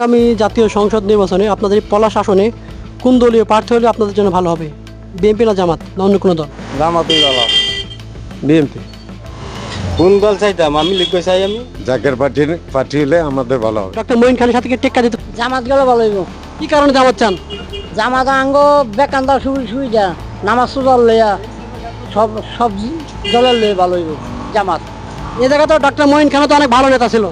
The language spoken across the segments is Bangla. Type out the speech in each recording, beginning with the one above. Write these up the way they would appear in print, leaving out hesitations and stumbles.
আগামী জাতীয় সংসদ নির্বাচনে আপনাদের পলাশ আসনে কোন দলীয় প্রার্থী হলে আপনাদের জন্য ভালো হবে? বিএনপি না জামাত না অন্য কোনো দল? জামাতই ভালো। বিএনপি। কোন দল চাইতাম? আমি লিখতে চাই আমি জাকের পার্টি হলে আমাদের ভালো হবে। ডক্টর মঈন খানের সাথে কি টেক্কা দিতে? জামাত গেলে ভালো হইব। কি কারণে জামাত চান? জামাত আঙ্গ বেকান্দা সুবিধা নামাজ সুজার লইয়া সব সব দলের লইয়া ভালো হইব জামাত। এ জায়গায় তো ডক্টর মঈন খানও তো অনেক ভালো নেতা ছিল।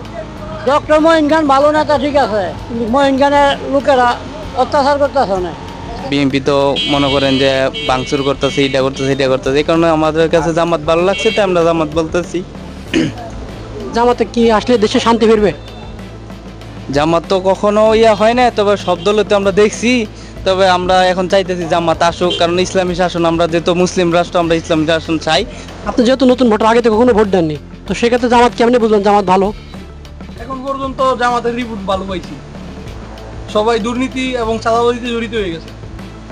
ডক্টর মঈন খান ভালো নেতা ঠিক আছে, কিন্তু মঈন খানের লোকেরা অত্যাচার করতেছে না। বিএনপি তো মনে করেন যে ভাঙচুর করতেছে, এটা করতেছে, এটা করতেছে, এই কারণে আমাদের কাছে জামাত ভালো লাগছে, তাই আমরা জামাত বলতেছি। জামাতে কি আসলে দেশে শান্তি ফিরবে? জামাত তো কখনো ইয়া হয় না, তবে সব দলে তো আমরা দেখছি। তবে আমরা এখন চাইতেছি জামাত আসুক, কারণ ইসলামী শাসন, আমরা যেহেতু মুসলিম রাষ্ট্র, আমরা ইসলামী শাসন চাই। আপনি যেহেতু নতুন ভোটার, আগে তো কখনো ভোট দেননি, তো সেক্ষেত্রে জামাত কেমনি বুঝলেন জামাত ভালো? এখন পর্যন্ত জামাতের রিপোর্ট ভালো পাইছি, সবাই দুর্নীতি এবং চাঁদাবাজিতে জড়িত হয়ে গেছে,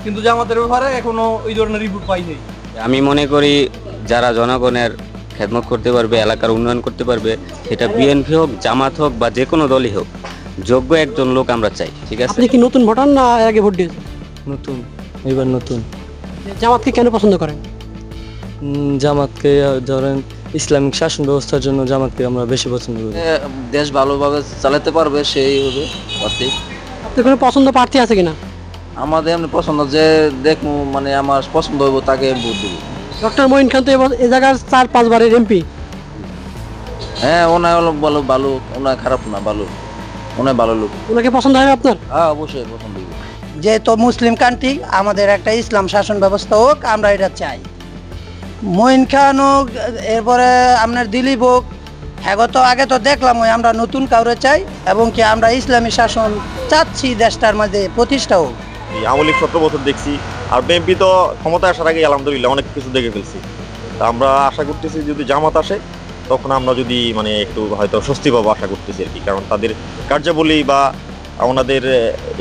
কিন্তু জামাতের ব্যাপারে এখনো ওই ধরনের রিপোর্ট পাই নাই। আমি মনে করি যারা জনগণের খেদমত করতে পারবে, এলাকার উন্নয়ন করতে পারবে, সেটা বিএনপি হোক, জামাত হোক বা যে কোনো দলই হোক, যোগ্য একজন লোক আমরা চাই। ঠিক আছে। আপনি কি নতুন ভোটার না এর আগে ভোট দিয়েছেন? নতুন, এবার নতুন। জামাতকে কেন পছন্দ করেন? জামাতকে ধরেন ইসলামিক শাসন ব্যবস্থার জন্য জামাতকে আমরা বেশি পছন্দ করি। দেশ ভালোভাবে চালাতে পারবে সেই হবে প্রার্থী। আপনার কোনো পছন্দ প্রার্থী আছে কিনা? আমাদের এমনি পছন্দ যে দেখবো, মানে আমার পছন্দ হইব তাকে ভোট দেবো। ডক্টর মঈন খান তো এ জায়গার 4-5 বারের এমপি। হ্যাঁ, ওনায় হলো ভালো, ভালো, ওনায় খারাপ না, ভালো, ওনায় ভালো লোক। ওনাকে পছন্দ হয় আপনার? হ্যাঁ, অবশ্যই পছন্দ হইব। যেহেতু মুসলিম কান্ট্রি, আমাদের একটা ইসলাম শাসন ব্যবস্থা হোক, আমরা এটা চাই। মঈন খান হোক, এরপরে আপনার দিলীপ হোক, হ্যাঁ তো আগে তো দেখলাম, ওই আমরা নতুন কাউরে চাই, এবং কি আমরা ইসলামী শাসন চাচ্ছি দেশটার মধ্যে প্রতিষ্ঠা হোক। আওয়ামী লীগ 17 বছর দেখছি, আর বিএনপি তো ক্ষমতায় আসার আগে আলহামদুলিল্লাহ অনেক কিছু দেখে ফেলছি। তা আমরা আশা করতেছি যদি জামাত আসে, তখন আমরা যদি মানে একটু হয়তো স্বস্তি পাবো আশা করতেছি আর কি। কারণ তাদের কার্যাবলী বা ওনাদের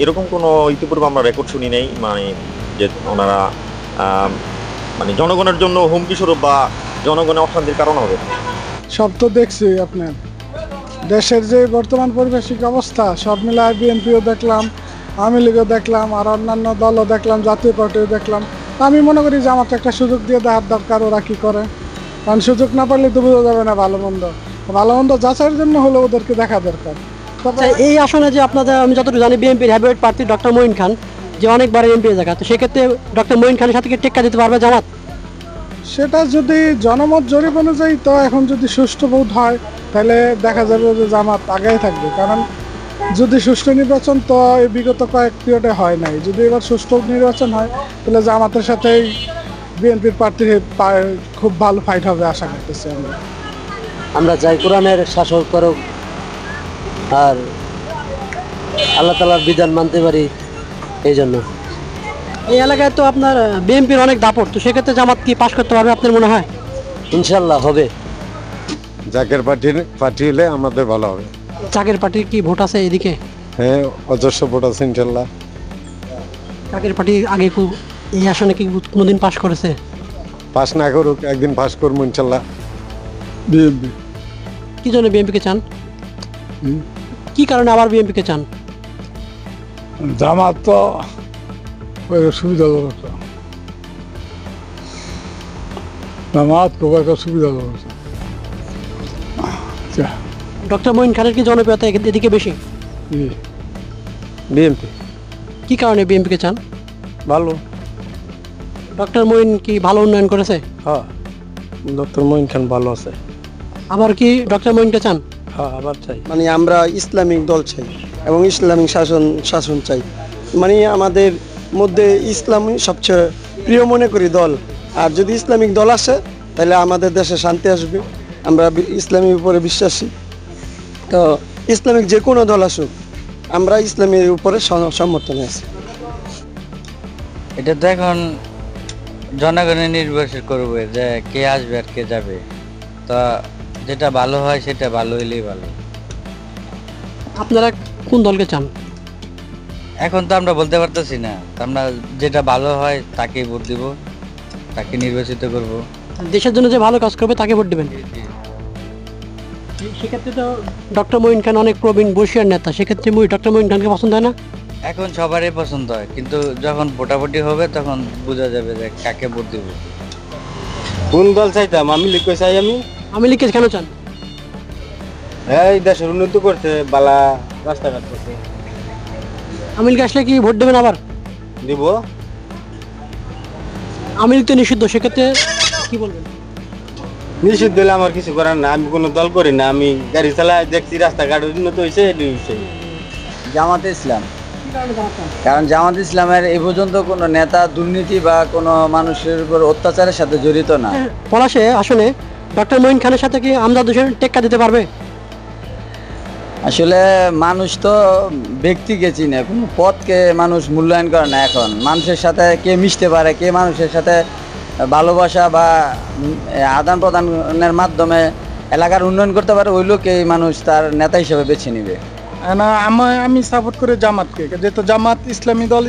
এরকম কোনো ইতিপূর্বে আমরা রেকর্ড শুনি নাই, মানে যে ওনারা মানে জনগণের জন্য হুমকি স্বরূপ বা জনগণের অশান্তির কারণ হবে। সব তো দেখছি আপনার দেশের যে বর্তমান পরিবেশিক অবস্থা, সব মিলায় বিএনপিও দেখলাম, আওয়ামী লীগও দেখলাম, আর অন্যান্য দলও দেখলাম, জাতীয় পার্টিও দেখলাম। আমি মনে করি যে আমার একটা সুযোগ দিয়ে দেওয়ার দরকার, ওরা কী করে। কারণ সুযোগ না পারলে তো বোঝা যাবে না ভালো মন্দ যাচাইয়ের জন্য হলে ওদেরকে দেখা দরকার। এই আসনে যে আপনাদের, আমি যতটুকু জানি, বিএনপির হ্যাভিওয়েট প্রার্থী ডক্টর মঈন খান, যে অনেকবার এমপি জায়গা, তো সেক্ষেত্রে ডক্টর মঈন খানের সাথে কি টেক্কা দিতে পারবে জামাত? সেটা যদি জনমত জরিপ অনুযায়ী, তো এখন যদি সুষ্ঠু ভোট হয় তাহলে দেখা যাবে যে জামাত আগেই থাকবে। কারণ যদি সুষ্ঠু নির্বাচন তো এই বিগত কয়েক পিরিয়ডে হয় নাই, যদি এবার সুষ্ঠু নির্বাচন হয় তাহলে জামাতের সাথেই বিএনপির প্রার্থী খুব ভালো ফাইট হবে আশা করতেছি আমরা চাই কোরআনের শাসন করুক, আর আল্লাহ তাআলার বিধান মানতে পারি, এই জন্য। এই এলাকায় তো আপনার বিএনপির অনেক দাপট, তো সেক্ষেত্রে জামাত কি পাশ করতে পারবে আপনার মনে হয়? ইনশাল্লাহ হবে। জাকের পার্টি হলে আমাদের ভালো হবে। জাকের পার্টির কি ভোট আছে এদিকে? হ্যাঁ, অজস্র ভোট আছে ইনশাল্লাহ। জাকের পার্টি আগে এই আসনে কি কোনোদিন পাশ করেছে? পাস না করুক, একদিন পাস করবো ইনশাল্লাহ। বিএনপি। কি জন্য বিএনপিকে চান? কি কারণে আবার বিএনপিকে চান? জামাত তো সুবিধাজনক, জামাত খুব একটা সুবিধাজনক। ডক্টর মঈন খানের কি জনপ্রিয়তা এদিকে বেশি? বিএনপি। কি কারণে বিএনপিকে চান? ভালো। ডক্টর মঈন কি ভালো উন্নয়ন করেছে? হ্যাঁ, ডক্টর মঈন খান ভালো আছে। আবার কি ডক্টর মঈনকে চান? হ্যাঁ, আবার চাই। মানে আমরা ইসলামিক দল চাই এবং ইসলামিক শাসন চাই। মানে আমাদের মধ্যে ইসলামই সবচেয়ে প্রিয় মনে করি দল। আর যদি ইসলামিক দল আসে তাহলে আমাদের দেশে শান্তি আসবে। আমরা ইসলামের উপরে বিশ্বাসী, তো ইসলামিক যে কোনো দল আসুক, আমরা ইসলামের উপরে সমর্থনে আছি। এটা তো এখন জনগণের নির্ভর করবে যে কে আসবে আর কে যাবে, তা যেটা ভালো হয় সেটা ভালো হইলেই ভালো। আপনারা কোন দলকে চান? এখন তো আমরা বলতে পারতেছি না, আমরা যেটা ভালো হয় তাকেই ভোট দিব, তাকে নির্বাচিত করব। দেশের জন্য যে ভালো কাজ করবে তাকে ভোট দেবেন। সেক্ষেত্রে তো ডক্টর মঈন খান অনেক প্রবীণ বর্ষীয়ার নেতা, সেক্ষেত্রে ডক্টর মঈন খানকে পছন্দ হয় না? এখন সবারই পছন্দ হয়, কিন্তু যখন ভোটাভুটি হবে তখন বোঝা যাবে যে কাকে ভোট দেব। কোন দল চাইতাম? আমি লিখতে চাই। আমি লিখে কেন চান? এই দেশের উন্নতি করছে, বালা রাস্তাঘাট করছে। আমি লিখে আসলে কি ভোট দেবেন আবার? দিব। আমি লিখতে নিষিদ্ধ, সেক্ষেত্রে কি বলবেন? নিষিদ্ধ দিলে আমার কিছু করার না, আমি কোনো দল করি না। আমি গাড়ি চালাই, দেখছি রাস্তাঘাট উন্নত হয়েছে, এটি হয়েছে। জামাতে ইসলাম, কারণ জামাত ইসলামের এই পর্যন্ত কোনো নেতা দুর্নীতি বা কোনো মানুষের উপর অত্যাচারের সাথে জড়িত না। পলাশে আসলে ডক্টর মঈন খানের সাথে কি আমজাদ হোসেন টেক্কা দিতে পারবে? আসলে মানুষ তো ব্যক্তিকে চিনে, কোনো পদকে মানুষ মূল্যায়ন করে না। এখন মানুষের সাথে কে মিশতে পারে, কে মানুষের সাথে ভালোবাসা বা আদান প্রদানের মাধ্যমে এলাকার উন্নয়ন করতে পারে, ওই লোককেই মানুষ তার নেতা হিসেবে বেছে নেবে। না, আমি সাপোর্ট করি জামাতকে, যেহেতু জামাত ইসলামী দল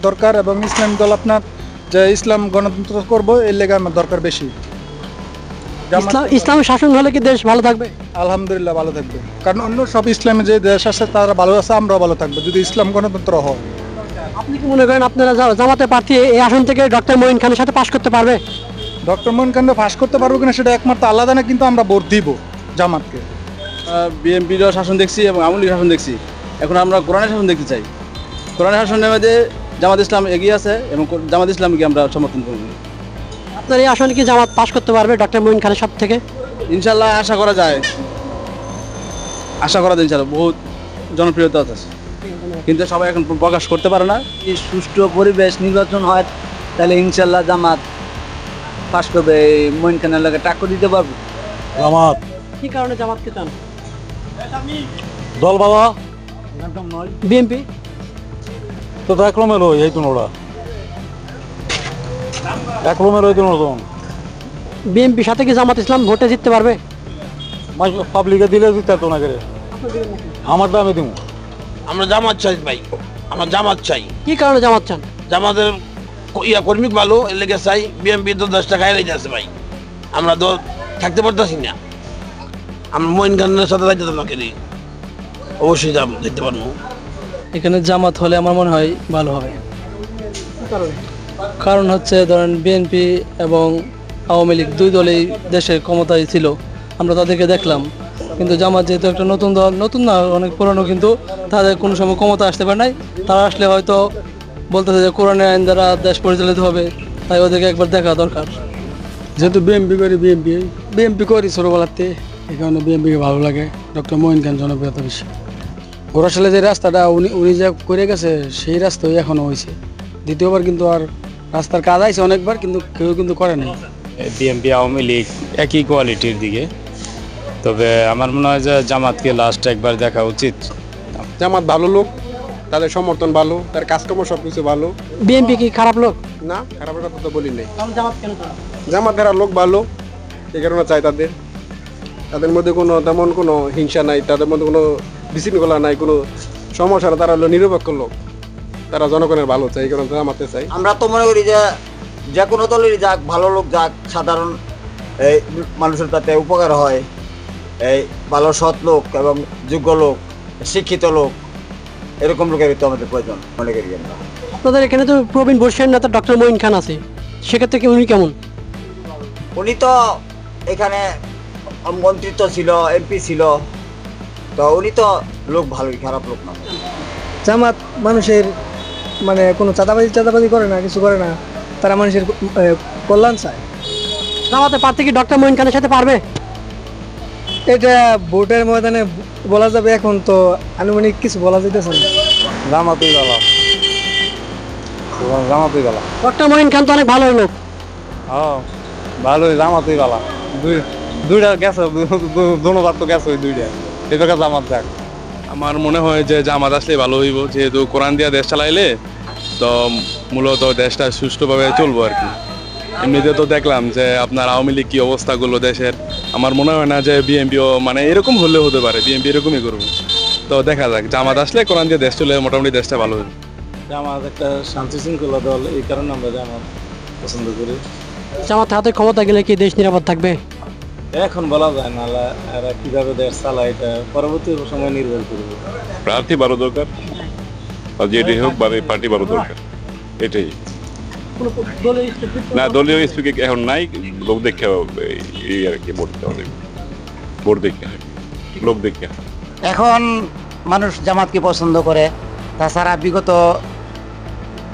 দরকার, এবং ইসলামী দল আপনার যে ইসলাম গণতন্ত্র করবো এর লেগে আমার দরকার বেশি। ইসলামের শাসন হলে কি দেশ ভালো থাকবে? আলহামদুলিল্লাহ ভালো থাকবে, কারণ অন্য সব ইসলামী যে দেশ আছে তারা ভালো আছে, আমরাও ভালো থাকবো যদি ইসলাম গণতন্ত্র হয়। আপনি কি মনে করেন আপনারা জামাতের প্রার্থী এই আসন থেকে ডক্টর মঈন খানের সাথে পাশ করতে পারবে? ডক্টর মঈন খানকে পাশ করতে পারবো কিনা সেটা একমাত্র আলাদা না, কিন্তু আমরা ভোট দিব জামাতকে। বিএনপির শাসন দেখছি এবং আওয়ামী লীগের শাসন দেখছি, এখন আমরা কোরআনের শাসন দেখতে চাই। কোরআনের শাসনের মধ্যে জামাত ইসলাম এগিয়ে আছে এবং জামাত ইসলামকে আমরা সমর্থন করব। আপনার এই আসনে কি জামাত পাশ করতে পারবে ডক্টর মঈন খানের সাথে থেকে? ইনশাল্লাহ আশা করা যায়, ইনশাল্লাহ বহুত জনপ্রিয়তা আছে, কিন্তু সবাই এখন প্রকাশ করতে পারে না। যদি সুষ্ঠু পরিবেশ নির্বাচন হয় তাহলে ইনশাল্লাহ জামাত পাশ করবে, মঈন খানের লাগে টাক্কর দিতে পারবে জামাত। কি কারণে জামাতকে চান? দল বাবা বিএনপি তো একরমের ওই এই ওরা একরমের ওই তখন বিএনপির সাথে কি জামাত ইসলাম ভোটে জিততে পারবে? পাবলিকে দিলে দিতে তো না করে আমার দামে দিব। আমরা জামাত চাই ভাই, আমরা জামাত চাই। কি কারণে জামাত চান? জামাতের কর্মী ভালো, এর লেগে চাই। বিএনপি তো 10 টাকা খাই আছে ভাই, আমরা তো থাকতে পারতেছি না। আমরা মঈন খানের সাথে যাইতে তো নাকি অবশ্যই যেতে পারবো। এখানে জামাত হলে আমার মনে হয় ভালো হবে। কারণ হচ্ছে ধরেন বিএনপি এবং আওয়ামী লীগ দুই দলেই দেশের ক্ষমতায় ছিল, আমরা তাদেরকে দেখলাম। কিন্তু জামাত যেহেতু একটা নতুন দল, নতুন না অনেক পুরনো, কিন্তু তাদের কোনো সময় ক্ষমতা আসতে পারে নাই। তারা আসলে হয়তো বলতেছে যে কোরআনের আইন দ্বারা দেশ পরিচালিত হবে, তাই ওদেরকে একবার দেখা দরকার। যেহেতু বিএমপি করি ছোটোবেলাতে, এই কারণে বিএমপিকে ভালো লাগে। ডক্টর মঈন খান জনপ্রিয়তা বেশি। ঘোড়াশালে যে রাস্তাটা উনি যা করে গেছে সেই রাস্তাই এখনও হয়েছে। দ্বিতীয়বার কিন্তু আর রাস্তার কাজ আইছে অনেকবার, কিন্তু কেউ কিন্তু করে নাই। বিএনপি আওয়ামী লীগ একই কোয়ালিটির দিকে, তবে আমার মনে হয় যে জামাতকে লাস্ট একবার দেখা উচিত। জামাত ভালো লোক, তাদের সমর্থন ভালো, তার কাজকর্ম সবকিছু ভালো। বিএনপি কি খারাপ লোক? না, খারাপের কথা তো বলি নাই। জামাত কেন চান? জামাতের লোক ভালো, এই কারণে চাই তাদের মধ্যে কোনো তেমন কোনো হিংসা নাই, তাদের মধ্যে কোনো বিশৃঙ্খলা নাই, কোনো সমস্যা না। তারা হলো নিরপেক্ষ লোক, তারা জনগণের ভালো চাই, এই কারণে জামাতে চাই। আমরা তো মনে করি যে কোনো দলেরই যাক, ভালো লোক যাক, সাধারণ এই মানুষের তাতে উপকার হয়, এই ভালো সৎ লোক এবং যোগ্য লোক, শিক্ষিত লোক, এরকম লোকেরই তো আমাদের প্রয়োজন মনে করি আমরা। আপনাদের এখানে তো প্রবীণ বর্ষীয়ার নেতা ডক্টর মঈন খান আছে, সেক্ষেত্রে কি উনি কেমন? উনি তো এখানে মন্ত্রিত্ব ছিল, এমপি ছিল, তো উনি তো লোক ভালোই, খারাপ লোক না। জামাত মানুষের মানে কোনো চাঁদাবাজি করে না, কিছু করে না, তারা মানুষের কল্যাণ চায়। জামাতের প্রার্থী কি ডক্টর মঈন খানের সাথে পারবে? এটা ভোটের ময়দানে বলা যাবে, এখন তো আনুমানিক কিছু বলা যাইতেছে না। জামাতই ভালো, জামাতই ভালো। ডক্টর মঈন খান তো অনেক ভালো লোক। হ্যাঁ ভালোই, জামাতই ভালো। দুইটা গেছে, ধন্যবাদ তো গেছে, ওই দুইটা এবার জামাত যাক। আমার মনে হয় যে জামাত আসলে ভালো হইব, যেহেতু কোরআন দিয়া দেশ চালাইলে তো মূলত দেশটা সুষ্ঠুভাবে চলবো আর কি। এমনিতে তো দেখলাম যে আপনার আওয়ামী লীগ কি অবস্থাগুলো দেশের, আমার মনে হয় না যে বিএনপিও মানে এরকম হলে হতে পারে, বিএনপি এরকমই করবে। তো দেখা যাক, জামাত আসলে কোরআন দিয়ে দেশ চলে মোটামুটি দেশটা ভালো হবে। জামাত একটা শান্তি শৃঙ্খলা দল, এই কারণে আমরা জামাত পছন্দ করি। জামাত হাতে ক্ষমতা গেলে কি দেশ নিরাপদ থাকবে? এখন বলা যায় না, এরা কিভাবে দেশ চালায় এটা পরবর্তী সময় নির্ভর করবে। প্রার্থী ভালো দরকার, আর যেটি হোক বা পার্টি ভালো দরকার, এটাই। না, দলীয় স্পিক এখন নাই, লোক দেখে এই আর কি ভোট দেওয়া যাবে, ভোট দেখে লোক দেখে। এখন মানুষ জামাতকে পছন্দ করে। তাছাড়া বিগত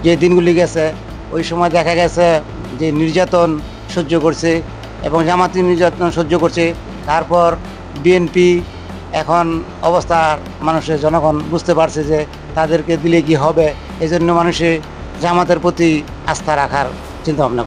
যে দিনগুলি গেছে ওই সময় দেখা গেছে যে নির্যাতন সহ্য করছে এবং জামাতি নির্যাতন সহ্য করছে। তারপর বিএনপি এখন অবস্থা মানুষের জনগণ বুঝতে পারছে যে তাদেরকে দিলে কি হবে, এই জন্য মানুষের জামাতের প্রতি আস্থা রাখার চিন্তা ভাবনা।